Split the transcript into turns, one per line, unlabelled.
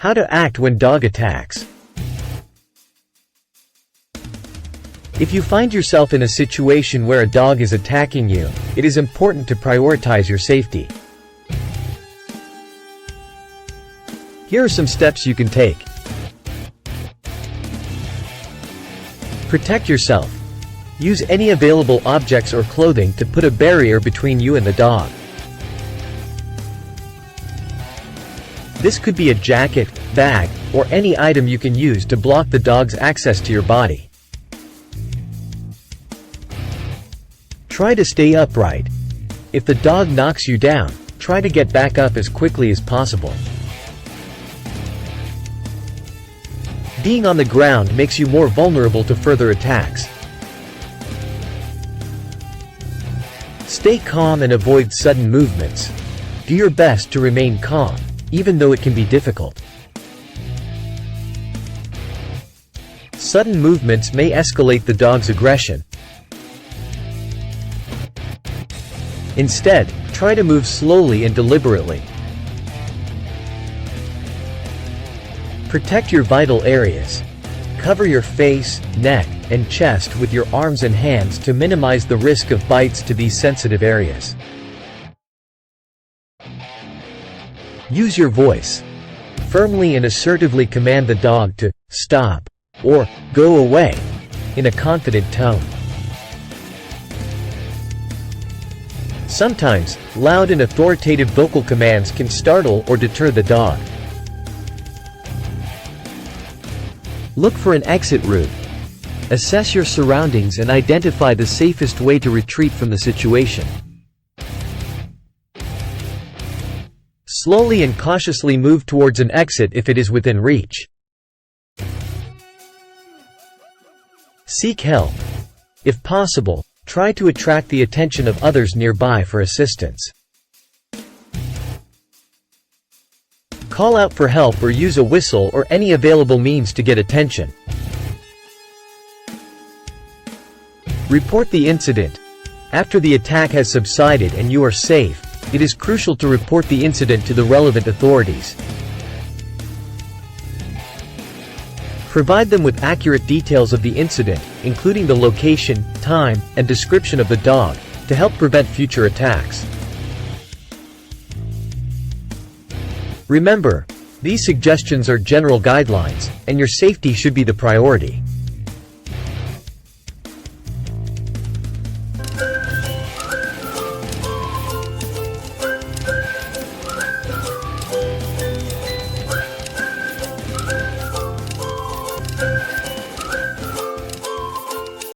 How to act when dog attacks. If you find yourself in a situation where a dog is attacking you, it is important to prioritize your safety. Here are some steps you can take. Protect yourself. Use any available objects or clothing to put a barrier between you and the dog. This could be a jacket, bag, or any item you can use to block the dog's access to your body. Try to stay upright. If the dog knocks you down, try to get back up as quickly as possible. Being on the ground makes you more vulnerable to further attacks. Stay calm and avoid sudden movements. Do your best to remain calm, even though it can be difficult. Sudden movements may escalate the dog's aggression. Instead, try to move slowly and deliberately. Protect your vital areas. Cover your face, neck, and chest with your arms and hands to minimize the risk of bites to these sensitive areas. Use your voice. Firmly and assertively command the dog to stop or go away in a confident tone. Sometimes, loud and authoritative vocal commands can startle or deter the dog. Look for an exit route. Assess your surroundings and identify the safest way to retreat from the situation. Slowly and cautiously move towards an exit if it is within reach. Seek help. If possible, try to attract the attention of others nearby for assistance. Call out for help or use a whistle or any available means to get attention. Report the incident. After the attack has subsided and you are safe, it is crucial to report the incident to the relevant authorities. Provide them with accurate details of the incident, including the location, time, and description of the dog, to help prevent future attacks. Remember, these suggestions are general guidelines, and your safety should be the priority.